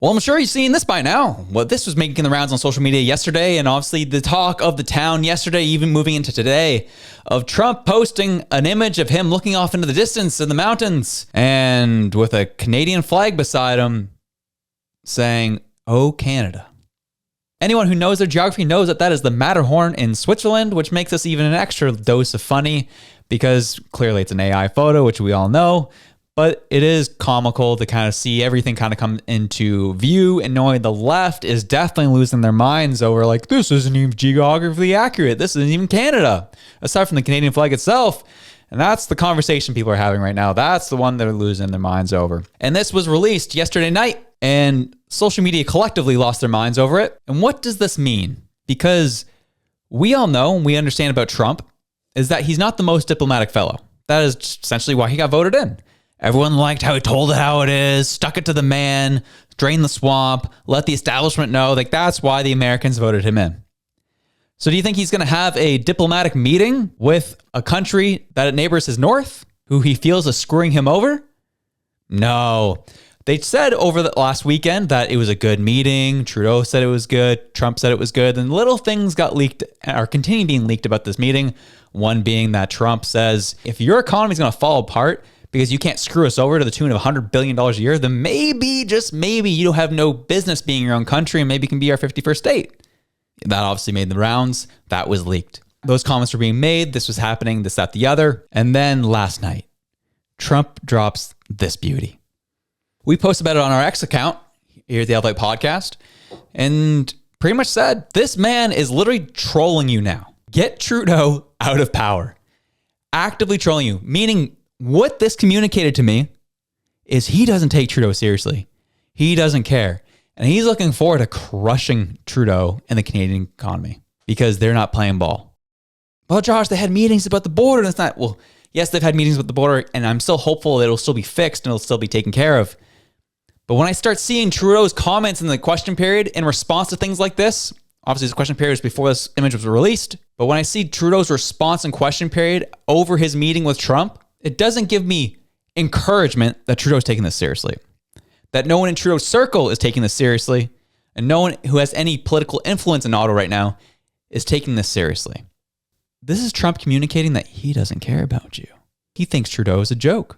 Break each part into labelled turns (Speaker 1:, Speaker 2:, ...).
Speaker 1: Well, I'm sure you've seen this by now. Well, this was making the rounds on social media yesterday, and obviously the talk of the town yesterday, even moving into today, of Trump posting an image of him looking off into the distance in the mountains and with a Canadian flag beside him saying, "Oh, Canada." Anyone who knows their geography knows that that is the Matterhorn in Switzerland, which makes this even an extra dose of funny because clearly it's an AI photo, which we all know. But it is comical to kind of see everything kind of come into view, and knowing the left is definitely losing their minds over like, this isn't even geographically accurate. This isn't even Canada, aside from the Canadian flag itself. And that's the conversation people are having right now. That's the one they're losing their minds over. And this was released yesterday night, and social media collectively lost their minds over it. And what does this mean? Because we all know and we understand about Trump is that he's not the most diplomatic fellow. That is essentially why he got voted in. Everyone liked how he told it how it is, stuck it to the man, drained the swamp, let the establishment know. Like, that's why the Americans voted him in. So do you think he's going to have a diplomatic meeting with a country that neighbors his north, who he feels is screwing him over? No. They said over the last weekend that it was a good meeting. Trudeau said it was good. Trump said it was good. And little things got leaked, or continue being leaked about this meeting. One being that Trump says, if your economy is going to fall apart because you can't screw us over to the tune of $100 billion a year, then maybe, just maybe, you don't have no business being your own country and maybe it can be our 51st state. That obviously made the rounds. That was leaked. Those comments were being made. This was happening, this, that, the other. And then last night, Trump drops this beauty. We posted about it on our X account here at the Elevate Podcast and pretty much said, this man is literally trolling you now. Get Trudeau out of power. Actively trolling you, meaning what this communicated to me is he doesn't take Trudeau seriously. He doesn't care. And he's looking forward to crushing Trudeau and the Canadian economy because they're not playing ball. Well, Josh, they had meetings about the border and it's not, well, yes, they've had meetings with the border and I'm still hopeful that it'll still be fixed and it'll still be taken care of. But when I start seeing Trudeau's comments in the question period in response to things like this, obviously the question period was before this image was released, but when I see Trudeau's response in question period over his meeting with Trump, it doesn't give me encouragement that Trudeau's taking this seriously. That no one in Trudeau's circle is taking this seriously, and no one who has any political influence in Ottawa right now is taking this seriously. This is Trump communicating that he doesn't care about you. He thinks Trudeau is a joke,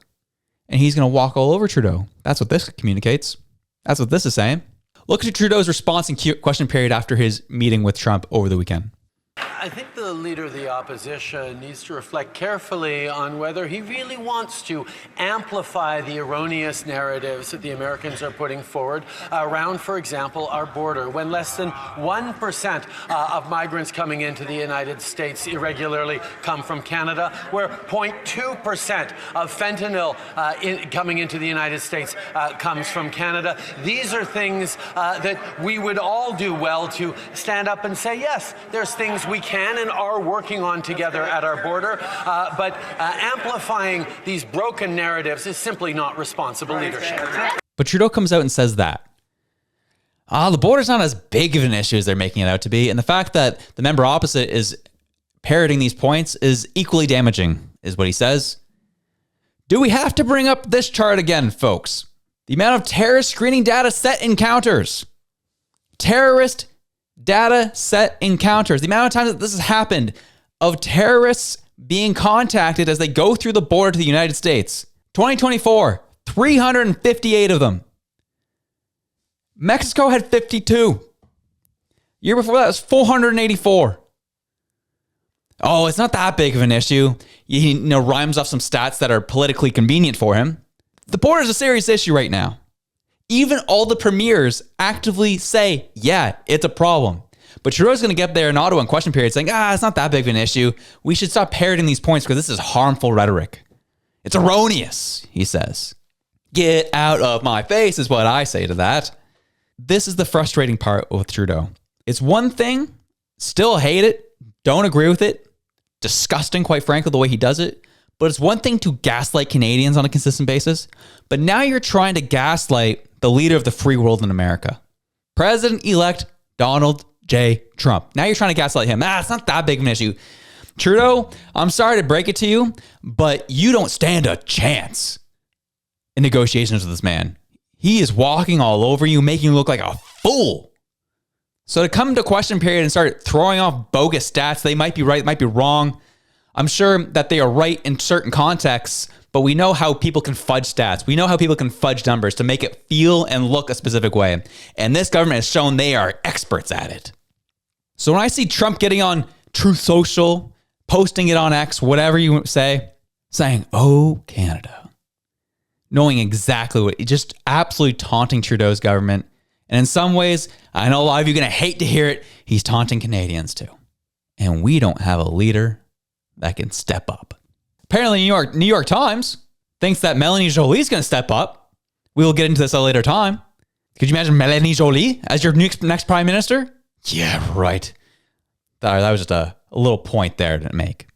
Speaker 1: and he's going to walk all over Trudeau. That's what this communicates. That's what this is saying. Look at Trudeau's response in question period after his meeting with Trump over the weekend.
Speaker 2: I think the leader of the opposition needs to reflect carefully on whether he really wants to amplify the erroneous narratives that the Americans are putting forward around, for example, our border, when less than 1% of migrants coming into the United States irregularly come from Canada, where 0.2% of fentanyl coming into the United States comes from Canada. These are things that we would all do well to stand up and say, yes, there's things we can and are working on together at our border, but amplifying these broken narratives is simply not responsible leadership.
Speaker 1: But Trudeau comes out and says that the border's not as big of an issue as they're making it out to be, and the fact that the member opposite is parroting these points is equally damaging, is what he says. Do we have to bring up this chart again, folks? The amount of terrorist screening data set encounters. Terrorist data set encounters. The amount of times that this has happened of terrorists being contacted as they go through the border to the United States. 2024, 358 of them. Mexico had 52. Year before that was 484. Oh, it's not that big of an issue. He rhymes off some stats that are politically convenient for him. The border is a serious issue right now. Even all the premiers actively say, yeah, it's a problem. But Trudeau's going to get there in Ottawa in question period saying, it's not that big of an issue. We should stop parroting these points because this is harmful rhetoric. It's erroneous, he says. Get out of my face is what I say to that. This is the frustrating part with Trudeau. It's one thing, still hate it, don't agree with it, disgusting, quite frankly, the way he does it. But it's one thing to gaslight Canadians on a consistent basis. But now you're trying to gaslight the leader of the free world in America. President-elect Donald J. Trump. Now you're trying to gaslight him. It's not that big of an issue. Trudeau, I'm sorry to break it to you, but you don't stand a chance in negotiations with this man. He is walking all over you, making you look like a fool. So to come to question period and start throwing off bogus stats, they might be right, might be wrong. I'm sure that they are right in certain contexts, but we know how people can fudge stats. We know how people can fudge numbers to make it feel and look a specific way. And this government has shown they are experts at it. So when I see Trump getting on Truth Social, posting it on X, whatever you say, saying, "Oh, Canada," knowing exactly what, just absolutely taunting Trudeau's government. And in some ways, I know a lot of you are going to hate to hear it, he's taunting Canadians too. And we don't have a leader that can step up. Apparently, New York Times thinks that Melanie Joly is going to step up. We will get into this at a later time. Could you imagine Melanie Joly as your next prime minister? Yeah, right. That was just a little point there to make.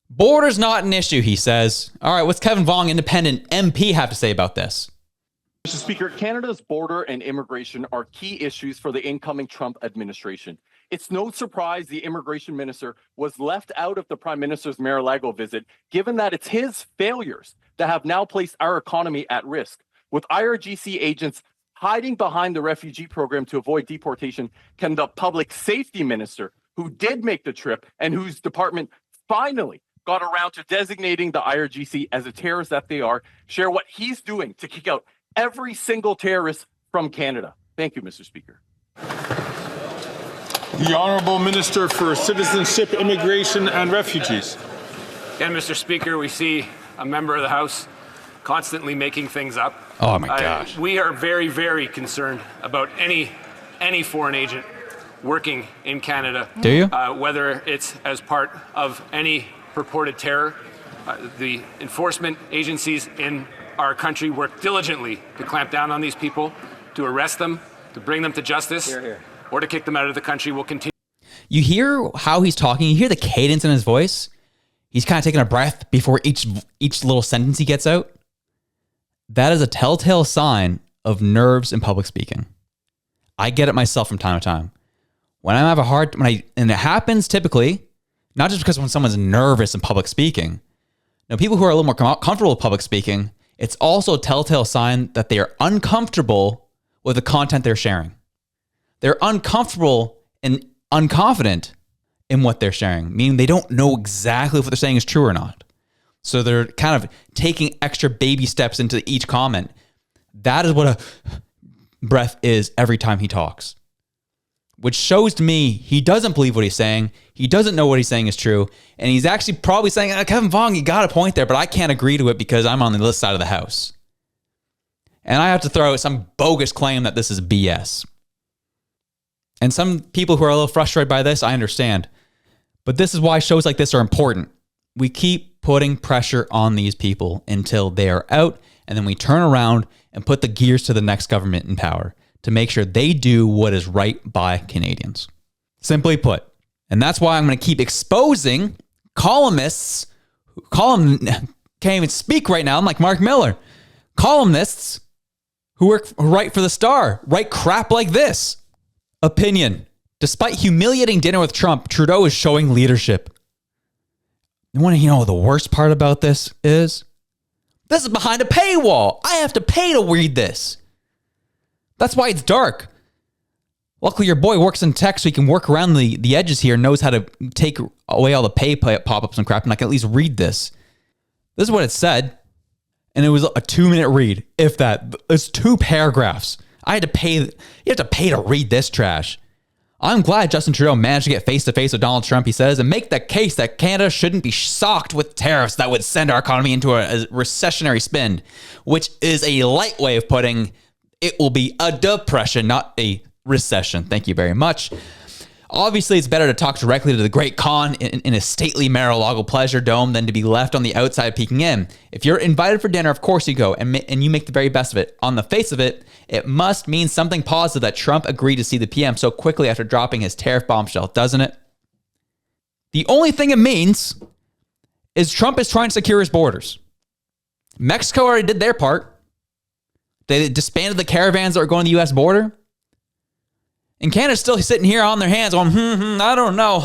Speaker 1: Border's not an issue, he says. All right, what's Kevin Vuong, independent MP, have to say about this?
Speaker 3: Mr. Speaker, Canada's border and immigration are key issues for the incoming Trump administration. It's no surprise the immigration minister was left out of the Prime Minister's Mar-a-Lago visit, given that it's his failures that have now placed our economy at risk. With IRGC agents hiding behind the refugee program to avoid deportation, can the public safety minister, who did make the trip and whose department finally got around to designating the IRGC as a terrorist that they are, share what he's doing to kick out every single terrorist from Canada? Thank you, Mr. Speaker.
Speaker 4: The Honourable Minister for Citizenship, Immigration and Refugees.
Speaker 5: Again, Mr. Speaker, we see a member of the House constantly making things up.
Speaker 1: Oh my gosh.
Speaker 5: We are very, very concerned about any foreign agent working in Canada.
Speaker 1: Do you?
Speaker 5: Whether it's as part of any purported terror. The enforcement agencies in our country work diligently to clamp down on these people, to arrest them, to bring them to justice, or to kick them out of the country. We'll continue.
Speaker 1: You hear how he's talking. You hear the cadence in his voice. He's kind of taking a breath before each little sentence he gets out. That is a telltale sign of nerves in public speaking. I get it myself from time to time. When I have a hard, and it happens typically, not just because when someone's nervous in public speaking. Now, people who are a little more comfortable with public speaking, it's also a telltale sign that they are uncomfortable with the content they're sharing. They're uncomfortable and unconfident in what they're sharing, meaning they don't know exactly if what they're saying is true or not. So they're kind of taking extra baby steps into each comment. That is what a breath is every time he talks, which shows to me he doesn't believe what he's saying. He doesn't know what he's saying is true. And he's actually probably saying, Kevin Vuong, you got a point there, but I can't agree to it because I'm on the list side of the House. And I have to throw out some bogus claim that this is BS. And some people who are a little frustrated by this, I understand. But this is why shows like this are important. We keep putting pressure on these people until they are out, and then we turn around and put the gears to the next government in power to make sure they do what is right by Canadians. Simply put. And that's why I'm going to keep exposing columnists, can't even speak right now, I'm like Mark Miller, columnists who write for the Star, write crap like this. Opinion. Despite humiliating dinner with Trump, Trudeau is showing leadership. You want to know the worst part about this is? This is behind a paywall. I have to pay to read this. That's why it's dark. Luckily, your boy works in tech, so he can work around the edges here and knows how to take away all the pay pop-ups and crap, and I can at least read this. This is what it said, and it was a 2-minute read, if that. It's 2 paragraphs. I had to pay. You have to pay to read this trash. I'm glad Justin Trudeau managed to get face-to-face with Donald Trump, he says, and make the case that Canada shouldn't be socked with tariffs that would send our economy into a recessionary spin, which is a light way of putting it will be a depression, not a recession. Thank you very much. Obviously, it's better to talk directly to the great Khan in a stately Mar-a-Lago pleasure dome than to be left on the outside peeking in. If you're invited for dinner, of course you go, and you make the very best of it. On the face of it, it must mean something positive that Trump agreed to see the PM so quickly after dropping his tariff bombshell, doesn't it? The only thing it means is Trump is trying to secure his borders. Mexico already did their part. They disbanded the caravans that were going to the U.S. border. And Canada's still sitting here on their hands going, I don't know,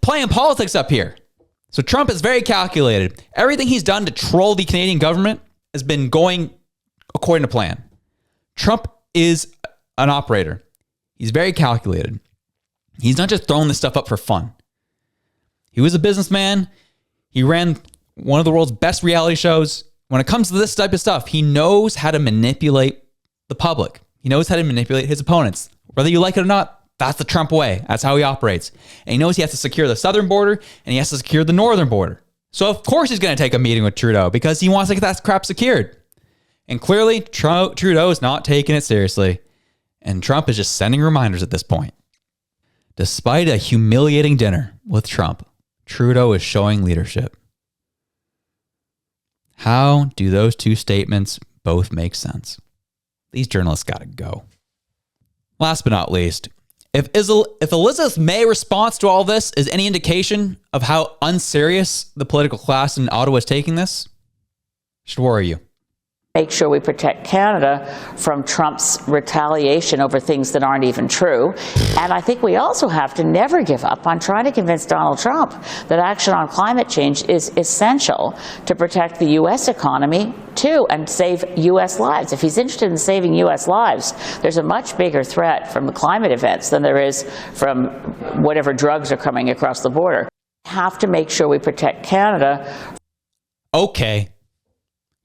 Speaker 1: playing politics up here. So Trump is very calculated. Everything he's done to troll the Canadian government has been going according to plan. Trump is an operator. He's very calculated. He's not just throwing this stuff up for fun. He was a businessman. He ran one of the world's best reality shows. When it comes to this type of stuff, he knows how to manipulate the public. He knows how to manipulate his opponents. Whether you like it or not, that's the Trump way. That's how he operates. And he knows he has to secure the southern border and he has to secure the northern border. So of course he's going to take a meeting with Trudeau because he wants to get that crap secured. And clearly Trudeau is not taking it seriously. And Trump is just sending reminders at this point. Despite a humiliating dinner with Trump, Trudeau is showing leadership. How do those two statements both make sense? These journalists got to go. Last but not least, if Elizabeth May's response to all this is any indication of how unserious the political class in Ottawa is taking this, it should worry you.
Speaker 6: Make sure we protect Canada from Trump's retaliation over things that aren't even true. And I think we also have to never give up on trying to convince Donald Trump that action on climate change is essential to protect the U.S. economy, too, and save U.S. lives. If he's interested in saving U.S. lives, there's a much bigger threat from the climate events than there is from whatever drugs are coming across the border. We have to make sure we protect Canada.
Speaker 1: Okay.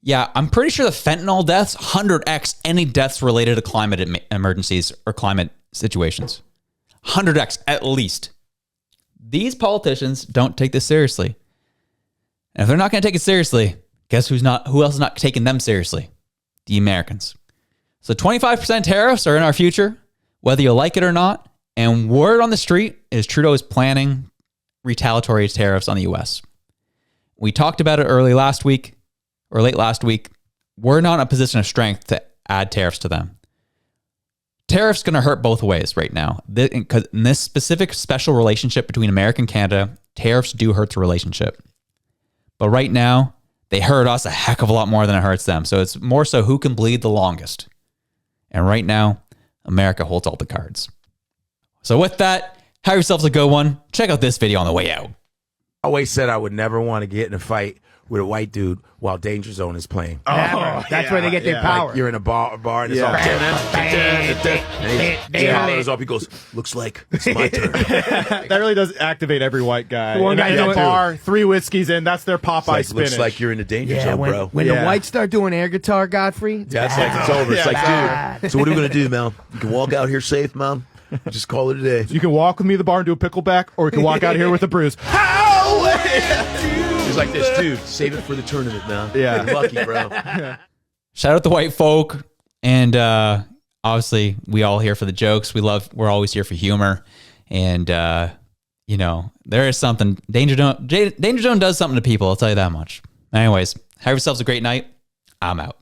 Speaker 1: Yeah, I'm pretty sure the fentanyl deaths 100x any deaths related to climate emergencies or climate situations. 100x at least. These politicians don't take this seriously. And if they're not going to take it seriously, guess who else is not taking them seriously? The Americans. So 25% tariffs are in our future, whether you like it or not. And word on the street is Trudeau is planning retaliatory tariffs on the U.S. We talked about it late last week. We're not in a position of strength to add tariffs to them. Tariffs going to hurt both ways right now. Because in this specific special relationship between America and Canada, tariffs do hurt the relationship. But right now, they hurt us a heck of a lot more than it hurts them. So it's more so who can bleed the longest. And right now, America holds all the cards. So with that, have yourselves a good one. Check out this video on the way out.
Speaker 7: I always said I would never want to get in a fight with a white dude while Danger Zone is playing.
Speaker 8: That's where they get their power.
Speaker 7: Like you're in a bar and it's all and he hollers up. He goes, "Looks like it's my turn."
Speaker 9: That really does activate every white guy.
Speaker 8: One guy
Speaker 9: in
Speaker 8: in
Speaker 9: a bar, 3 whiskeys in, that's their Popeye spinach.
Speaker 7: Looks like you're in the Danger Zone, bro.
Speaker 8: When the whites start doing air guitar, Godfrey,
Speaker 7: It's like it's over. It's like, dude, so what are we going to do, man? You can walk out here safe, man. Just call it a day.
Speaker 9: So you can walk with me to the bar and do a pickleback, or you can walk out of here with a bruise.
Speaker 7: He's like this, dude. Save it for the tournament, man.
Speaker 9: Yeah.
Speaker 7: Get lucky, bro.
Speaker 1: Shout out the white folk. And obviously, we all here for the jokes. We're always here for humor. And, there is something. Danger Zone does something to people. I'll tell you that much. Anyways, have yourselves a great night. I'm out.